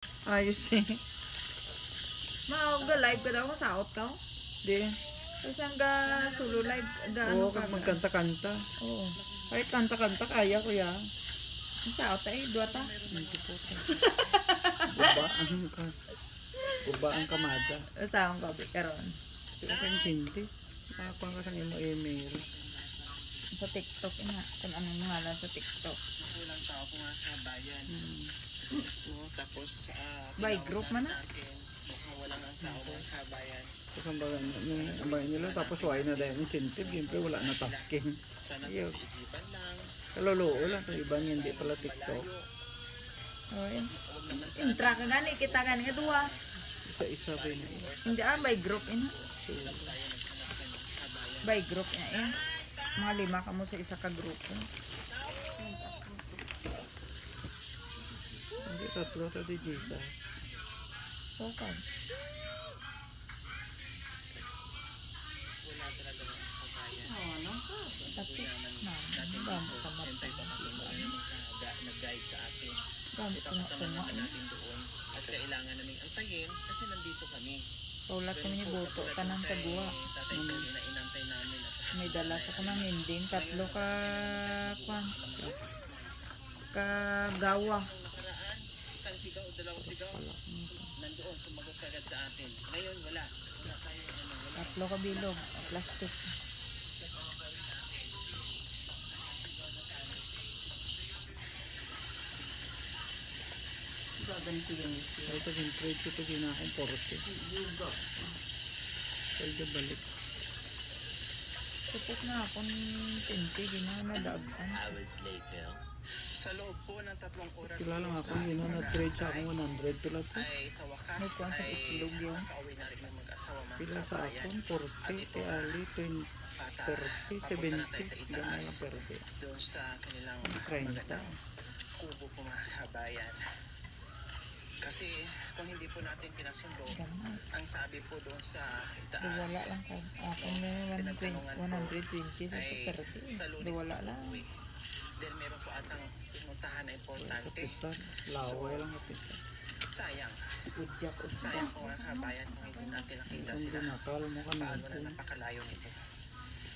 Ayos eh. Maog ga live ka daw ko sa out ka. Di. Tapos ang ga solo live ga Oo, ano ka. kag magkanta-kanta. Oo. Kahit kanta-kanta, kaya ko ya. Sa out ay duwa ta. Hindi po ta. Ubaan kamada. Sa akong gabi karon. Pero kan sinti. Nakakuha ka sa imo email. Sa TikTok ina. Kung anong ngalan sa TikTok. Walang tao kung nga sa bayan. No, tapos By group man na. mukhang walang ang tao mga kabayan. Tapos ang bayan nila, tapos why na dahil incentive, siyempre wala na tasking. Sana Ayaw. si Iban lang. Kaluluo lang, kung iba niya hindi pala TikTok. Oh, yun. Intra ka gani, kita gani nga duwa. Isa-isa rin. Hindi by group ina. So, By group ina eh. Mga 5 ka mo sa isa ka grupo. hindi tatlo to di Jisa. Okay. Wala talaga mga kabayan. Tapi, ano ba sa mata? Siyempre baka sumali naman sa nag-guide sa atin. Gamit ko na Ipapatama ko naman natin doon. At kailangan namin antayin kasi nandito kami. Paulat kami ni Boto, tanang kagwa. Tatay ko na inantay namin. At May dala sa kanang ending, 3 ka kwan. Kagawa. nakaraan, isang sigaw, dalawang sigaw. Nandoon, sumagot kagad sa atin. Ngayon, wala. Wala tayo, wala. 3 ka bilog, plastic. Ito yung trade ko ito ginakong porte. Pwede balik. Supot na akong 20, ginanadagan. Sa loob po ng 3 oras Kilala nga po ako, yun na trade sa akong 100 pila to. ay sa wakas May kwan sa itlog yun. makauwi na rin ng mag-asawa mga Pila sa kabayan. akong 40, kay Ali 20, Bata, 30, papunta na tayo 70. sa Hindi na itaas. lang perde. Doon sa kanilang 30. magandang kubo po mga kabayan. Kasi kung hindi po natin pinasundo, Ganun. ang sabi po doon sa itaas Wala lang ka. Ako na 120 sa ay 30. sa Lunes Wala pa lang. uuwi. Dahil meron po atang pinuntahan na importante. Kapitan, laway lang kapitan. Sayang. Udyak, Sayang udyak. po mga kabayan kung hindi natin nakita Ang sila. ginakal mo ka Paano na natin. napakalayo nito.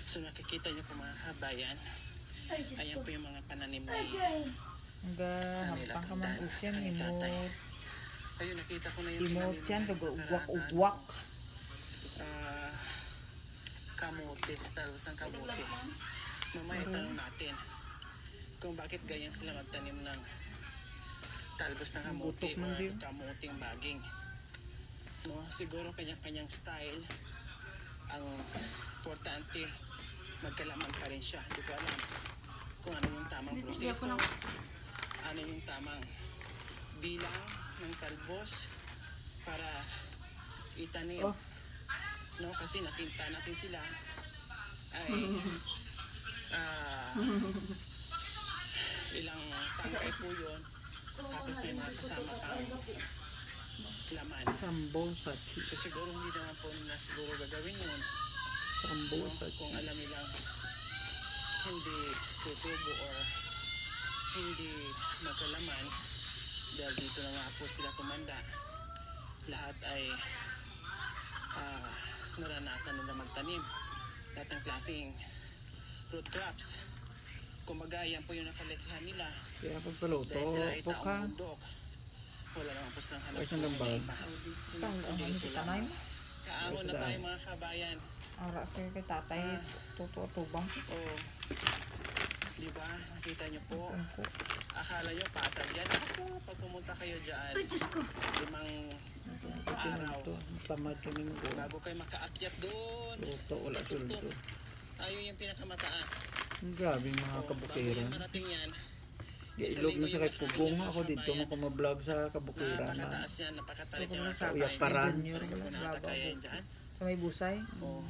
So nakikita niyo po mga kabayan, ayan po yung mga pananim ni Hangga hampang ka man usyan, imot. ayun nakita ko na yung Imot pananim yan, na ugwak-ugwak. ah, kamote, talos ng kamote. Mamaya tanong natin kung bakit ganyan sila magtanim ng talbos ng kamote Butok man or din. kamuting baging. No, siguro kanya-kanyang style. Ang importante, magkalaman pa rin siya. Hindi ko alam kung ano yung tamang proseso, ano yung tamang bilang ng talbos para itanim. Oh. No, kasi natinta natin sila ay ilang tangkay po yun. Tapos may mga kasama pang laman. Sambo sa cheese. So siguro hindi naman po nila siguro gagawin yun. Sambo No, sa kung cheese. alam nilang hindi tutubo or hindi magkalaman dahil dito na nga po sila tumanda. Lahat ay naranasan nila magtanim. Lahat ng klaseng root crops. Kumbaga, yan po yung nakalikihan nila. Kaya pagpaluto, Dahil sila ay puka. taong bundok. Wala naman po silang hanap Ay, siyang lambag. Tang ang ano kita na yun. Kaangon na tayo mga kabayan. Ara sa kay tatay, totoo tubang. Oo. Di ba? Nakita niyo po. Tungko. Akala niyo patag yan. Ako, pag pumunta kayo dyan, Diyos ko. 5 araw. Ito, tamad kami ng ulo. Bago kayo makaakyat doon. Luto, wala Sa tuktok. sulto. Ayun yung pinakamataas. Ang grabe mga Oo, bago kabukiran. yan marating yan. Ilog na sa kay Pugong. Ako dito mo ko ma-vlog sa kabukiran na. Napakataas yan, napakatarik Ito yan. pala mga sa Uyak kabayan. paran. Junior Kung wala sa naatakayan babaw. dyan. Sa may busay. Oo.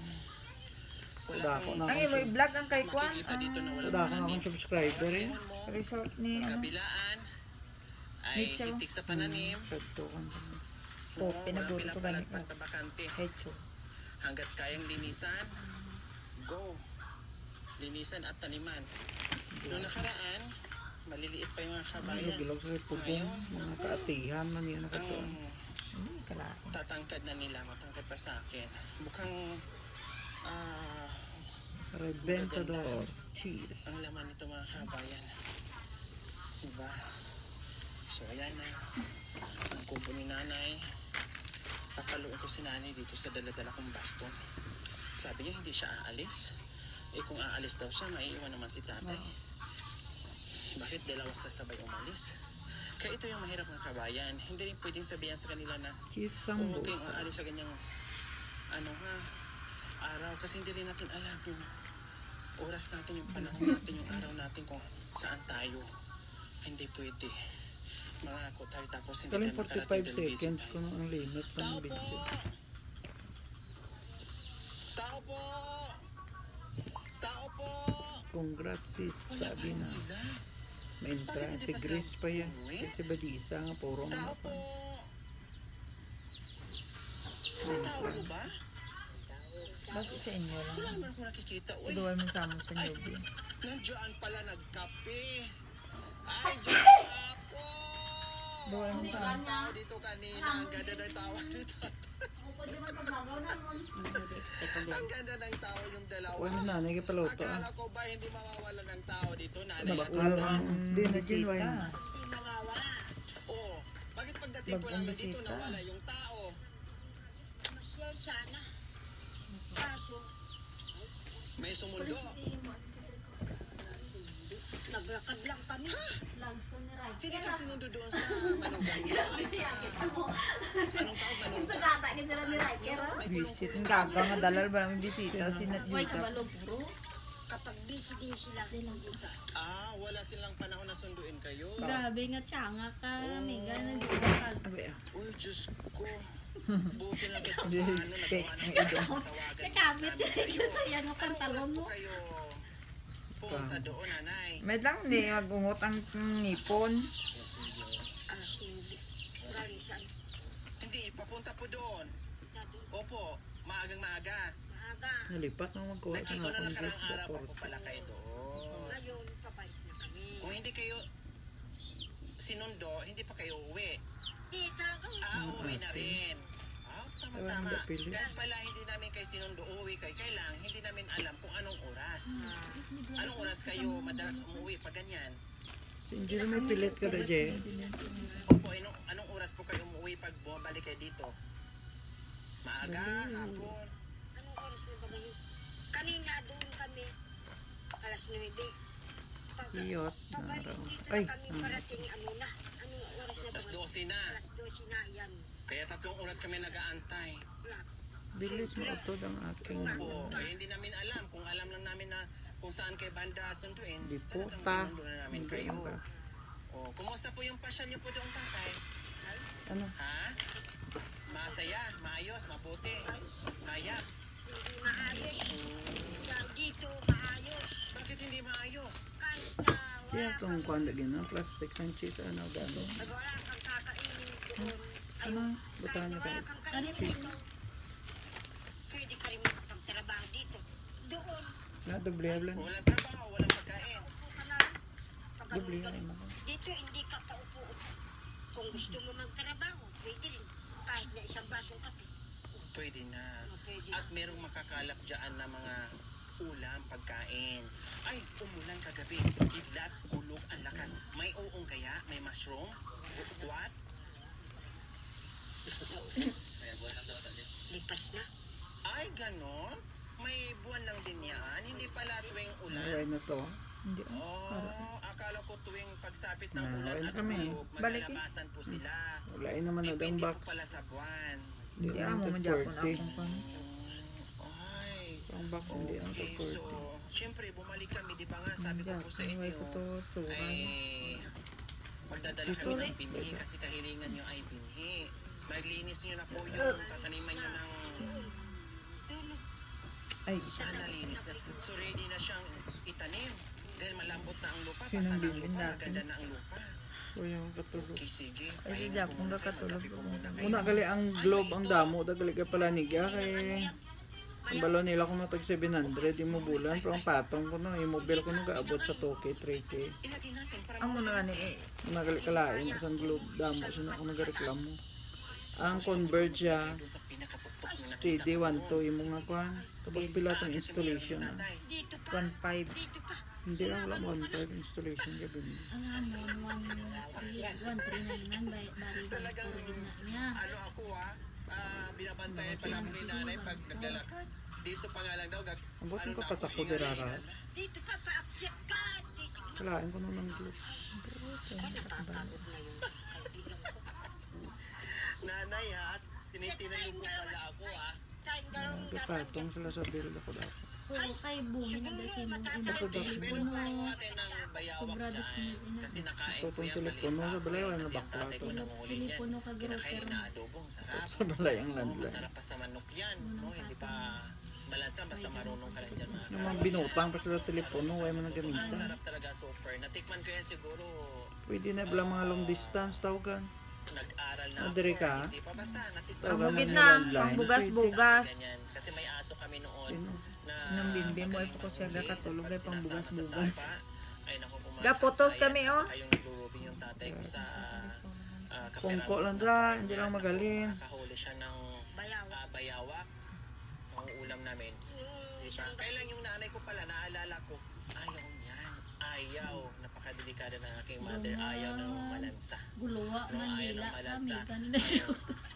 Wala ako na Ay, may vlog ang kay Kwan. Makikita dito na Wala ako na akong subscriber eh. Resort ni ano. Kabilaan ay Mitchell. itik sa pananim. Pagto ka. Po, pinaguro to ganit mo. Basta bakante. Hecho. Hanggat kayang linisan, go. Linisan at taniman. Noong nakaraan, Maliliit pa yung mga Ay, kabayan. bilog sa pugong. Mga kaatihan man yan nakatuan. Ang Kalaki. tatangkad na nila, matangkad pa sa akin. Mukhang Reventador. Cheese. ang laman nito mga kabayan. Diba? So ayan na. Ang kubo ni nanay. Papaluin ko si nanay dito sa daladala kong baston. Sabi niya hindi siya aalis. Eh kung aalis daw siya, maiiwan naman si tatay. Bakit dalawa sila sabay umalis? Kaya ito yung mahirap ng kabayan. Hindi rin pwedeng sabihan sa kanila na Cheese huwag sambo. kayong aalis sa ganyang araw. Kasi hindi rin natin alam yung oras natin, yung panahon natin, yung araw natin kung saan tayo. Hindi pwede. Mangako tayo tapos hindi Kaling tayo 45 seconds ko ang limit sa video. Tao po! Tao po! Congrats sis. Wala pa Sabi rin na. sila. May entrance si Grace pa yan. Kasi si Badisa nga puro mga Tao po! pa. May tao po ba? Basta sa inyo lang. Wala naman ako nakikita. Uy, Iduway mo sa amin sa newbie. nandiyan pala nagkape. Ay, Diyos po! Duway mo sa Walang tao dito kanina. Ang ganda ng tao dito. Ang ganda ng tao yung dalawa. Wala na, nagipaloto Akala ah. ko ba hindi mawawala ng tao dito? Nanay at Nabakal tita. ang din na silwa yun. Oo. Bakit pagdating ko namin dito Mag-bisita. nawala yung tao? Masyal sana. Kaso, May sumundo. naglakad lang kami. Hindi ka sinundo doon sa Manugang. Ay, sa... Anong tawag? Manugang? May Visit. Ang gaga nga dalal ba namin bisita. Uy, Sinadjuta. kabalo bro. Kapag busy din sila. Wala silang panahon na sunduin kayo. Grabe nga, tsanga ka. May ganun. Abi ah. Uy, Diyos ko. Buti na kita Respect ang ido. Nakabit yun sa yan ang pantalon mo. Kayo pumunta doon, nanay. May lang hindi magungot ang nipon. Alas 9. Rarisan. Hindi, papunta po doon. Opo, maagang maaga. Maaga. Nalipat na magkuha ka Nagkiso nga na akong nakarang gift araw pa before. po pala kayo doon. Ngayon, papalik na kami. Kung hindi kayo sinundo, hindi pa kayo uwi. Di talagang Uwi na rin. Tama-tama. Wala pili. Dahil pala hindi namin kayo sinundo, uwi kayo. Kailang hindi namin alam kung anong oras. Anong oras kayo madalas umuwi pag ganyan? Si hindi na may pilit ka da, Je. Opo, anong oras po kayo umuwi pag bumabalik kayo dito? Maaga, hapon. anong oras na ba ngayon? Kanina doon kami. Alas 9. Iyot na Pabalik araw. dito Ay, na kami parating Anong oras na ba Alas ngayon? 12 na. Alas 12 na yan. Kaya 3 oras kami nag-aantay. Wala. bilis mo ito ang aking Opo, hindi namin alam. Kung alam lang namin na kung saan kayo banda sunduin, Di po talagang ta. sinundo na namin Hindi kayo. ka. Kumusta po yung pasyal niyo po doon, tatay? Ano? Ha? Masaya, maayos, mabuti, maya. Hindi maayos. Yan dito, maayos. Bakit hindi maayos? Kahit na Kaya wala itong kuwan lagi na plastic ng cheese ano gano'n. wala kang kakainin doon. Ay, Ano? Butahan niya wala kayo. kang kainin dito. Pwede ka rin magtrabaho dito. Doon, Na, doble-hablan. Walang trabaho, walang pagkain. upo ka na. Pag Doble ganun, yan ako. dito, hindi ka paupo. Kung gusto mo magtrabaho, pwede rin. Kahit na isang basong kape. Pwede na. Pwede. At merong makakalap dyan na mga ulam, pagkain. Ay, umulan kagabi. Kidlat, kulog, ang lakas. May uong kaya? May mushroom? What? Lipas na. Ay, ganon? May buwan lang din yan. Hindi pala tuwing ulan. Alright na to. Hindi ah. Oh, akala ko tuwing pagsapit ng Ah, ulan ayun at kami. tulog, Balik eh. maglalabasan po sila. Wala naman na daw Depende box. po pala sa buwan. Hindi ang mo tag magyapon 40. akong pan. Ay, Ang box hindi ang okay. tag So, 40. syempre, bumalik kami. Di ba nga, sabi ko po sa Ay inyo, ko to tsuras. ay magdadala kami ng binhi kasi kahilingan nyo ay binhi. Maglinis nyo na po yung tataniman nyo ng Ay, sana linis na. So ready na siyang itanim. Dahil malambot na ang lupa, Sinong basa na ang lupa, bilindasin? maganda na ang lupa. So yung katulog. Okay, sige. Ay, Ayun, sige, kung pumunta, kakatulog magkape ko muna kayo. Muna gali ang globe ang damo. Dagali ka pala nigya kay Ang balon nila kung matag 700, imo bulan, pero ang patong ko no, imo bill ko no gaabot sa 2K, 3K. Ilagay natin para Amo na ni Nagalikalain isang globe damo sa ako nagareklamo. Ang converge siya sa pinakatuktok na steady 1-2 imo nga kuan. Tapos pila tong installation na. Dito pa. 1.5. Dito pa. Hindi lang wala 1.5 installation gabi. Ang hamon, 1,399 bari Talagang, puro gitna niya. ano ako binabantayan pa namin ni nanay pag naglalakad. Dito pa nga lang daw. Abot ano ko na patak ko ako, dirara. Dito pa. Paakyat ka. Dito. Kalain ko no ng globe. Napapagod na yung kaibigan ko. Nanay ha, tinitinan mo pala ako ha. Tayong dalawang Patong sila sa bill ako dapat. Oo, kay bumi na kasi mo iba ko Meron telepono. pa ako ate ng bayawak Sobra dyan. dusunod ina. Kasi nakain Ito ko tong yan telepono sa balay wala Kasi ang bakla tatay to. ko nanguhuli yan. Telepono ka Kinakain groper na mo. adobong sarap. Sa balay ang Oo, landline. masarap pa sa manok yan. No? Hindi pa malansa basta marunong ka lang dyan mga Yung mga binutang pa sila telepono, wala mo nang Ang gamitan. sarap talaga super. Natikman ko yan siguro Pwede na bala mga long distance tawagan. nag-aral na Ah, dire ako. ka? Hindi pa basta natikman Tawagan ko. mo Bukid yung na, landline. pangbugas-bugas. Ganyan. Kasi may aso kami noon Sino? na Nang bimbi mo ay magaling po siya manghuli. katulog ay Pag pangbugas-bugas. sinasama sa sapa, ay naku, pumasok Gapotos tayo. kami, oh. Ayong nagro-roving yung tatay ko sa Pungko lang dyan, hindi lang magaling. Nakahuli siya ng bayawak. bayawak. Ang ulam namin. Diba? Kailan yung nanay ko pala, naalala ko, ayaw niyan. Ayaw. Napakadelikado ng aking mother. Ayaw ng malansa. Guluwa No, man ayaw nila ng malansa. kami kanina siya.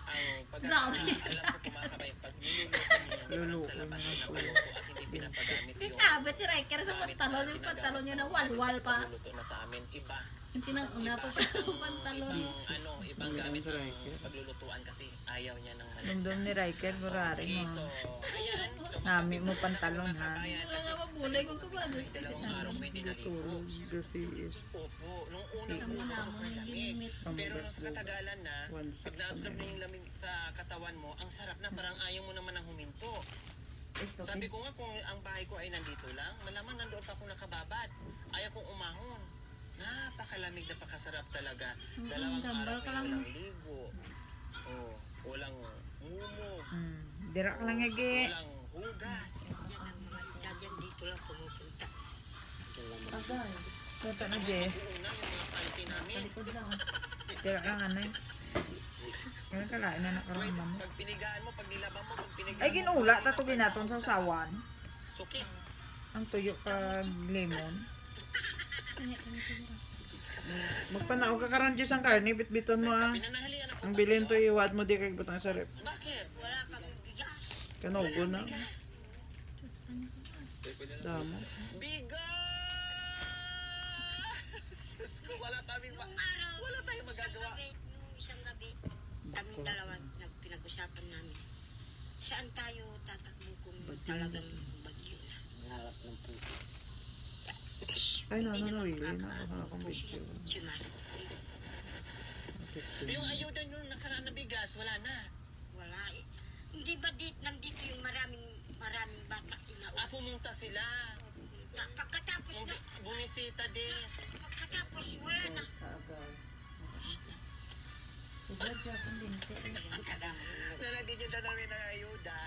Ang pag Grabe. alam ko kumakamay, pag niluluto niya, parang sa labas yung napaluto at hindi pinapagamit May yung kabit si Riker sa pantalon. Yung pantalon niya na walwal pa. Pagluluto na sa amin, iba. Yung sinang-una pa pa yung pantalon. Yung ano, ibang Ang gamit sa ng Riker. paglulutuan kasi ayaw niya ng malansa. Dumdum ni Riker, gurari Okay, mo. so, ayan. So, Nami mo pantalon ha. Wala nga mabulay kung kapag dalawang araw may dinaligo. Tulog kasi is Opo, nung unang Kami uso, na mo sobrang yung lamig. ginimit. Pero nung sa katagalan na, 1.6 pag na-absorb na yung lamig sa katawan mo, ang sarap na parang ayaw mo naman ng huminto. Sabi ko nga kung ang bahay ko ay nandito lang, malamang nandoon pa akong nakababad. Ayaw kong umahon. Napakalamig, napakasarap talaga. Dalawang gambal araw ka may lang. walang ligo. Oh, walang mumo. Dirak lang agi. Walang hugas. Yan ang mga dyan dito lang pumupunta. Agay. Punta na Jess. Una yung mga panty namin. Likod lang. Dirak lang anay. Kaya kalain na Wait, nakarama mo. pag pinigaan mo, pag nilabang mo, pag pinigaan Ay ginula, tatugin naton sa sawan. Sukit. Ang tuyo kag lemon. magpanaog ka karon Diyos ang karne, bitbiton mo ah. Pinanahalian ako. Ang bilin to iwad mo di kay butang sa rep. Bakit? Wala kang bigas. Kanogo na. Damo. Bigas! Diyos ko, wala tayong magagawa. Nung isang gabi, kaming dalawa pinag-usapan namin. Saan tayo tatakbo kung talagang bagyo na? Ay no, really na akong video. Sumasagot. Yung ayuda nyo nakaraan na bigas, wala na. Wala eh. Hindi ba nandito yung maraming bata inaot? Pumunta sila. Pagkatapos na, Bumisita din. pagkatapos wala na. Na nabigyan na namin ng ayuda.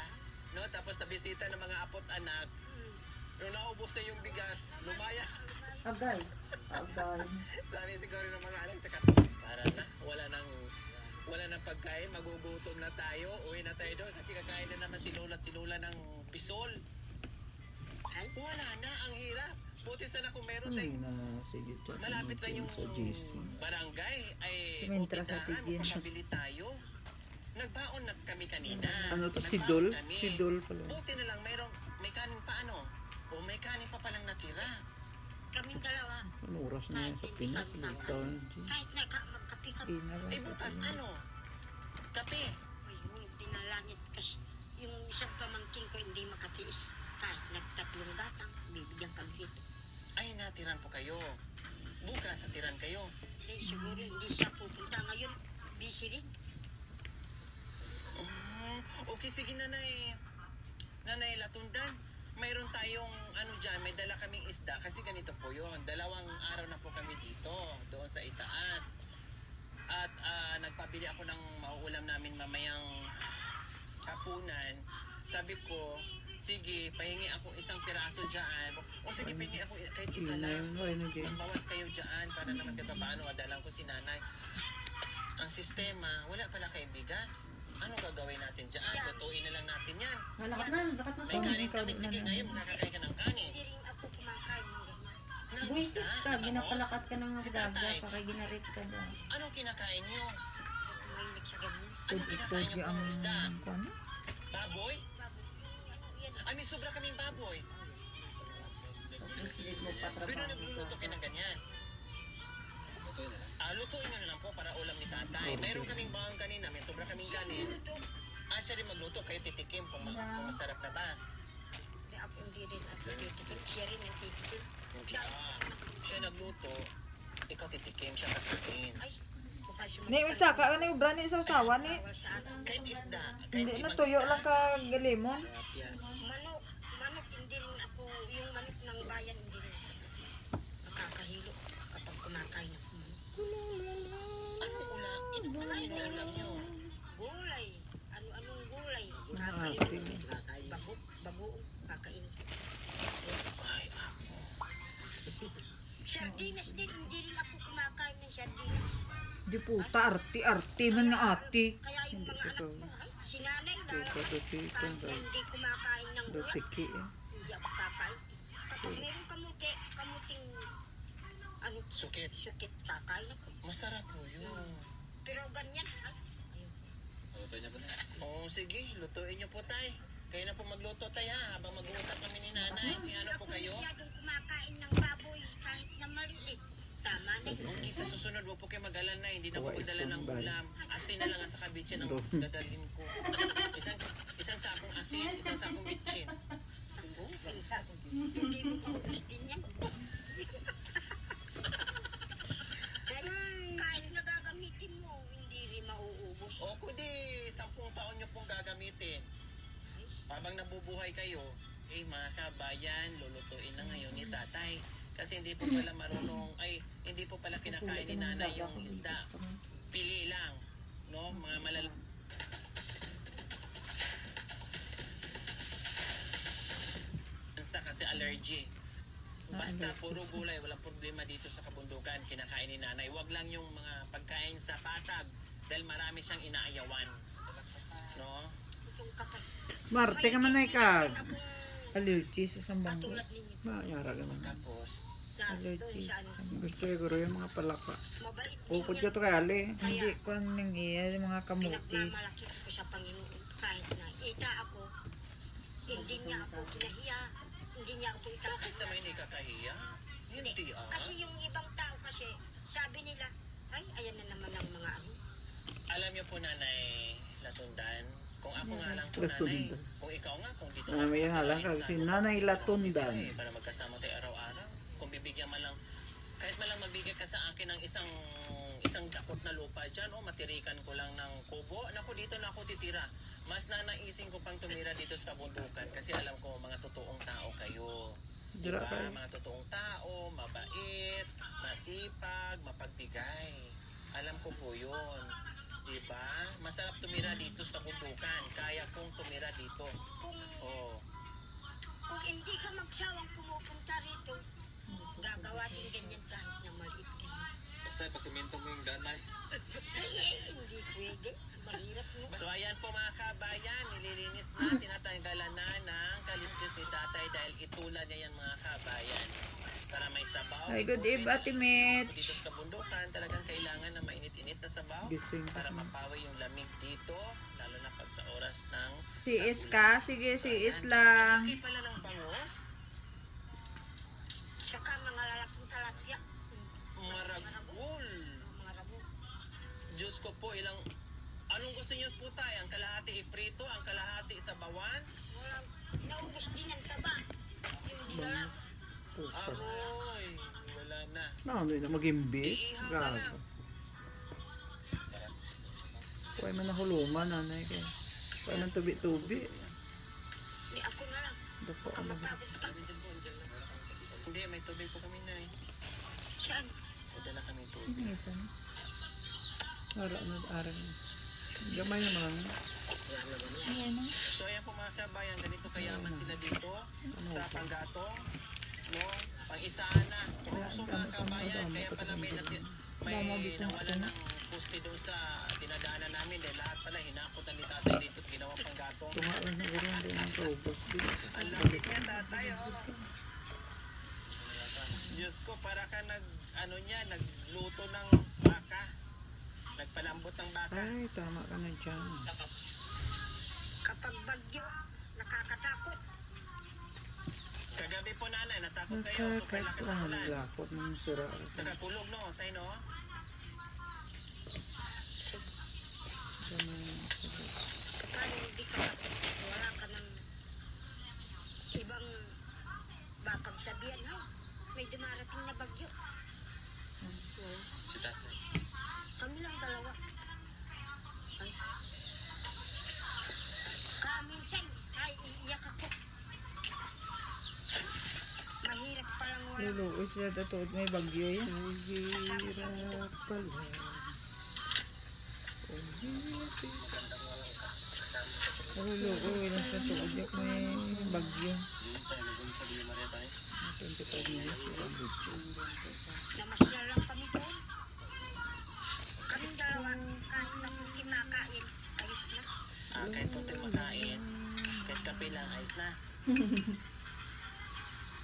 No? Tapos nabisita ng mga apot anak. Nung naubos na yung bigas, lumayas. Agay. Agay. Sabi siguro ng mga anak, saka, para na, wala nang pagkain, magugutom na tayo, uwi na tayo doon kasi kakain na naman si Lola ng pisol. Wala na, ang hirap. Buti sana kung meron Ano tayong na sige dyan. malapit lang yung sa GC. barangay ay Sumintra sa pupuntahan, Tigin. makakabili tayo. Nagbaon na kami kanina. Ano to? Nagbaon Sidol? kami. Sidol pala. Buti na lang may kanin pa ano. O may kanin pa palang natira. Kaming dalawa, Ano oras na yan sa Pinas? Lockdown. kahit na magkape kami. Pinara. Eh bukas ano? Kape. Ayun, dinalangit kasi yung isang pamangkin ko hindi makatiis. Kahit nagtatlong batang, bibigyan kami dito. Ay natiran po kayo. Bukas natiran kayo. Hindi, siguro hindi siya pupunta ngayon. Busy rin. Okay sige nanay. Nanay Latundan. Mayroon tayong ano dyan, may dala kaming isda kasi ganito po yun. 2 araw na po kami dito, doon sa itaas. At nagpabili ako ng mauulam namin mamayang hapunan. Sabi ko, Sige, pahingi ako isang piraso dyan. O sige, pahingi ako kahit isa Ina lang. yun, ay na din. Magbawas kayo dyan para naman kahit paano adalang ko si nanay. Ang sistema, wala pala kayong bigas. Ano gagawin natin dyan? Lutuin na lang natin yan. Lakat na May to. kanin Ikaw kami. na Sige, lang. ngayon makakakain ka ng kanin. Hindi rin ako kumakain ng ganyan. Ng Buisit isda, ka, tapos, ginapalakat ka ng Si gaga, tatay. kaya ginarit ka daw. Anong kinakain nyo? Mahilig sa ganyan. Anong kinakain nyo Tugtog ang pang isda? kano? Baboy? Yan. Ay, may sobra kaming baboy. Tapos hindi mo Pero patrabaho nagluluto kayo ng ganyan. Lutuin nyo na lang po para ulam ni tatay. Mayroon kaming bawang kanina, may sobra kaming kanin. Siya rin magluto, kayo titikim kung masarap na ba. Hindi ako hindi rin ako titikim. Siya rin yung titikim. Hindi siya nagluto, ikaw titikim, siya kakain. Ay, bukas yung Ni magsaka ka ni ubra ni sausawa ni. bawal sa akin. Kahit isda, kahit Hindi ibang na tuyo isda. lang ka galimon. Manok, hindi rin ako, yung manok ng bayan, hindi rin nakakahilo kapag kumakain ako. Anong ulam? Anong ulam nyo? Gulay, ano-anong gulay. Ate. Bagoong, kakain. Ay, ako. Sardinas din, hindi rin ako kumakain ng sardinas. Di puta, arti man nga ate. Kaya yung mga anak ko, ay, si nanay, Tito, tito, kahit na hindi kumakain ng gulay, Dotiki eh. hindi ako kakain. Kapag meron kamuting, ano, Sukit. sukit, kakain ako. Masarap po yun. Pero ganyan, ay, ayun. Oo, sige, lutuin nyo po tay. Kayo na po magluto tay ha, habang mag-uusap kami ni nanay. May ano po Ako kayo? masyadong kumakain ng baboy kahit na maliit. Tama na yun. Okay, sa susunod, huwag po kayo mag-alala na. Hindi na po Kawa magdala ng isumbay. ulam. Asin na lang ang sa kabitsin ang Bro. dadalhin ko. Isang sakong asin, isang sakong bitsin. Hindi mo maubos din yan. Kahit na gagamitin mo, hindi rin mauubos. O kundi, 10 taon nyo pong gagamitin. Habang nabubuhay kayo, mga kabayan, lulutuin na ngayon ni tatay. Kasi hindi po pala marunong, hindi po pala kinakain ni nanay yung isda. Pili lang, no? Mga kasi allergy. Basta puro gulay, walang problema dito sa kabundukan, kinakain ni nanay. Huwag lang yung mga pagkain sa patag dahil marami siyang inaayawan. No? Itong kapag Marte ka man na ikag. Allergy sa sambang katulad bus. ninyo, Mayara ka man. Tapos, na doon Allergy sa sa ano, sambang Gusto ko rin yung mga palaka. mabait Upod din ka yan. to kay Ali. Hindi ko nang iya, mga kamuti. Pinagmamalaki ko sa Panginoon kahit na ita ako, hindi niya ako pinahiya, hindi niya ako bakit naman itakot. hindi kakahiya? Hindi Kasi yung ibang tao kasi, sabi nila, ay, ayan na naman ang mga ano. Alam niyo po nanay Latundan, kung ako nga lang po nanay, Latundan. kung ikaw nga, kung dito May halang ka si Nanay Latundan. para magkasama tayo araw-araw. Kung bibigyan man lang, kahit man lang magbigay ka sa akin ng isang dakot na lupa dyan, matirikan ko lang ng kubo, naku dito na ako titira. Mas nanaisin ko pang tumira dito sa kabundukan kasi alam ko mga totoong tao kayo. Dira Diba? ka. Mga totoong tao, mabait, masipag, mapagbigay. Alam ko po yun. Diba? Masarap tumira dito sa kabundukan. Kaya kong tumira dito. Oh. Kung hindi ka magsawang pumupunta rito, gagawa din ganyan kahit na maliit ka. Basta pasimento mo yung ganay. Hindi pwede. Mahirap mo. So ayan po mga kabayan, nililinis na, tinatanggalan na ng kaliskis ni tatay dahil itulan niya yan mga kabayan. Para may sabaw. Ay, good eve, Ate Dito Mitch. sa kabundukan, talagang kailangan na mainit-init na sabaw Gising ka para na. mapawi yung lamig dito, lalo na pag sa oras ng CS ka? Sige, CS lang. Laki pala ng bangos, Saka mga lalaking talapya. maragul. Mga rabo. Diyos ko po, anong gusto niyo po tayo? Ang kalahati iprito, ang kalahati isabawan? Walang, naubos din ang taba. Yung dinala. Puta. Aroy, wala na. Ano na mag-imbis? Iihaw ka lang. Gago. Kuhay man na huluman, nanay ka. Kuhay man tubi-tubi. Di ako na lang. Dako, Baka ano. mapagod ka. Hindi, may tubig po kami na eh. Saan? Madala kami tubig. Ano isa na? Ara na. Gamay naman. Ayan o. So ayan po mga kabayan, ganito kayaman sila dito sa Panggatong. No? Pang-isahan na. So mga kabayan, kaya pala may nawala ng poste doon sa dinadaanan namin. Dahil lahat pala hinakutan ni tatay dito at ginawa Panggatong. Tumaon na gano'n din ang kaubos. Ang lapit niya tatay, oh. Diyos ko, para ka nagluto ng baka. Nagpalambot ng baka. Ay, tama ka na dyan. Kapag bagyo, nakakatakot. Kagabi po nanay, natakot kayo. Super lakas ng ulan. Naglakot ng sira. Saka kulog no, tayo no? Paano hindi ka wala ka ng ibang mapagsabihan, ha? May dumarating na bagyo. Si tatay. Kami lang dalawa. Ay. Minsan, ay, iiyak ako. Mahirap palang wala. Luluos sila tatood may bagyo yan. Hirap pala. Luluos na tatood yan may bagyo. 25 minutes yung bagyo. Namasyal lang kami doon. Kaming dalawa, kahit na kung kinakain, ayos na. Kahit konti makain, kahit kape lang, ayos na.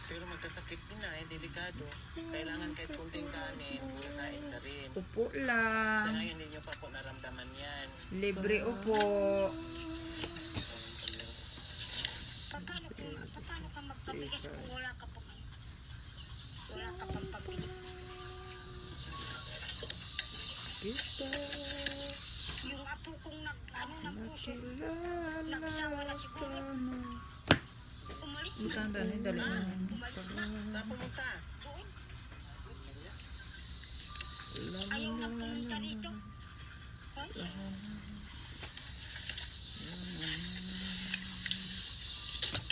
Pero magkasakit din na, delikado. Kailangan kahit kunting kanin, kakain ka rin. Upo Sa lang. ngayon, hindi nyo pa po naramdaman yan. Libre upo. Paano ka magpabigas kung wala ka pang pabili? Kita Yung apo kong ng puso, nakilala nagsawa na siguro. sana. Umalis na. Butang dali, dali na. Umalis na. Saan pumunta? Doon. Ayaw na pumunta rito. Hoy,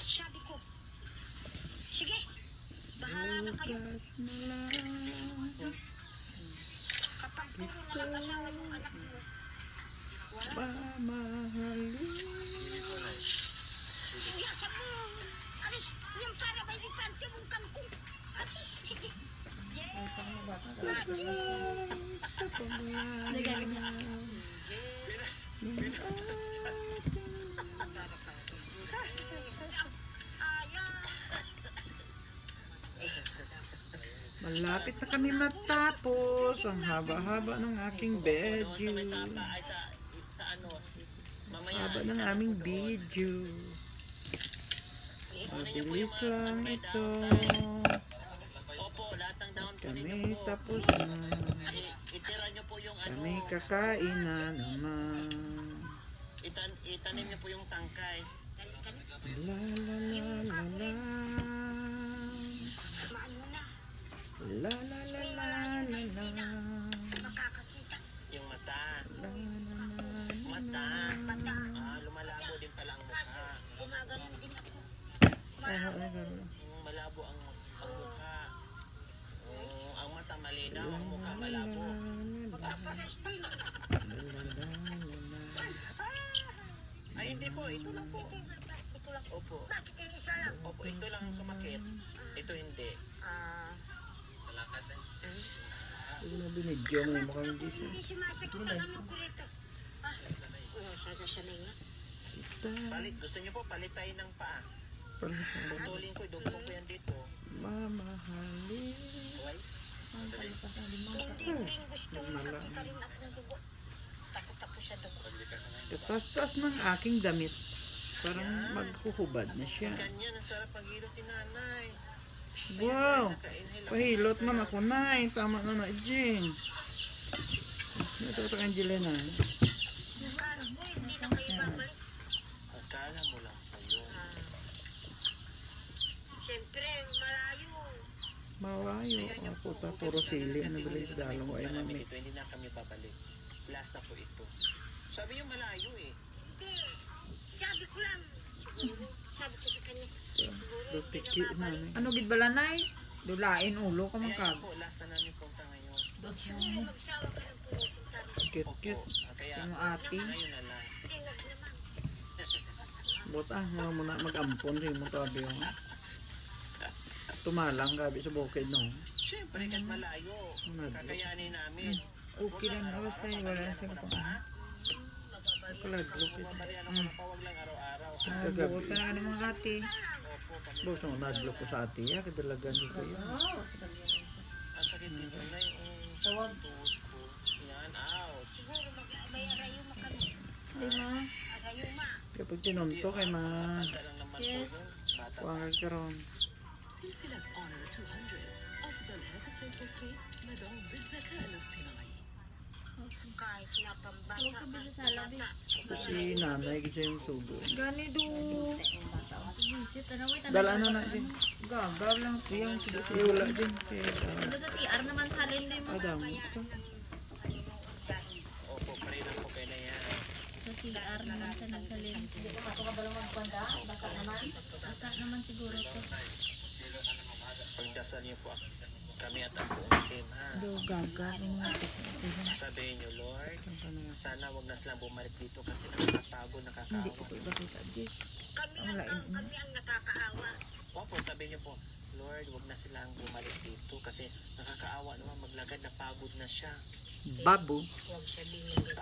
sabi ko, sige, bahala na kayo. Bukas na lang Kapag puro na nag-asawa yung anak mo, wala. mamahalin. Iyasan mo. Alis, yung para may lipante mong kangkong. Alis, sige. Sa pangalan malapit na kami matapos ang haba-haba ng aking Doon sa video. may sapa, ay sa ano, mamaya. Haba ng aming video. Mabilis lang ito. Opo, lahat ng down po ninyo Kami po. tapos na. Itira nyo po yung ano, Kami kakain na naman. itanim nyo po yung tangkay. La la la la la. Tamaan mo na. La la la la la la. Makakakita. Yung mata. La la la Mata. Mata. Lumalabo din pala ang mukha. Gumaganon din ako. Malabo ang mukha. Ang mata malinaw, ang mukha malabo. Papares din. Ay hindi po, ito lang po. Ito lang. Opo. Bakit yung isa lang? Opo, ito lang ang sumakit. Ito hindi. Hindi na binidyo mo yung mukhang hindi siya. Hindi sumasakit ang ano ko rito. Sanay nga. Palit, gusto nyo po palit tayo ng paa. Putulin ko, dugtong ko yan dito. Mamahalin. Uy, Hindi ko rin gusto makakita rin akong dugo. Takot ako sa dugo. Katas-tas ng aking damit. Parang maghuhubad na siya. ganyan, ang sarap paghilot ni nanay. Wow! Naka-inhale ako. Pahilot man ako na eh. Tama na na, Jing. Ito ito, Angelina. Akala mo, hindi na kayo babalik. Akala mo lang sa'yo. Siyempre, malayo. Malayo. Oh, puta, puro sili. Ano ba yung dalong ay mami? Ito, hindi na kami babalik. Last na po ito. Sabi yung malayo eh. Hindi. Sabi ko lang. Siguro. Sabi ko sa kanya. Siguro, hindi Tiki na na. babalik. Ano gid balanay? Dulain ulo ka Kaya magkag. yun po, last na namin punta ngayon. Siguro magsawa ka ng pupunta. Cute, cute. Kaya, Yung ate. ngayon na lang. Hindi, wag naman. Bot nga mo na mag-ampon rin mo tabi yung tumalang gabi sa bukid no. Siyempre, kahit malayo, kakayanin namin. Okay lang na basta wala na siya kung ano. Kaladlok ito. Bariya ng mga pawag lang araw-araw. Buot pa na ng mga hati. Bos mo nadlok ko sa ati ya kadalagan dito yun. Ang sakit dito na yung tuhod ko. Yan, ouch. Siguro may arayuma kami. Di ma. Arayuma. Kapag tinunto kay ma Bata lang naman Yes. po yun. Bata pa. kuwangan karon. سلسلة أونر 200 أفضل هاتف للتطبيق مدعوم بالذكاء الاصطناعي. Kahit na pambata. Huwag ka bisa sa labi. Kasi nanay kasi yung sugo. Gani do. Visit, ano wait, Dala ano na din. Gagal lang po yung Kasi wala din. Kaya Ito sa CR naman sa halin din mo. adamo. Opo, pare lang po kayo na yan. Sa CR naman sa naghalin. Basa naman siguro to. Pagdasal niyo po kami at ang buong team, ha? do gagal yung mga hati. Sabihin niyo, Lord, sana wag na silang bumalik dito kasi nakakapagod, Hindi nakakaawa. ko po ibakita this. Kami Ang lain mo. kami ang nakakaawa. Opo, sabihin niyo po, Lord, wag na silang bumalik dito kasi nakakaawa naman maglagad na pagod na siya. Babu. Huwag sabihin nila.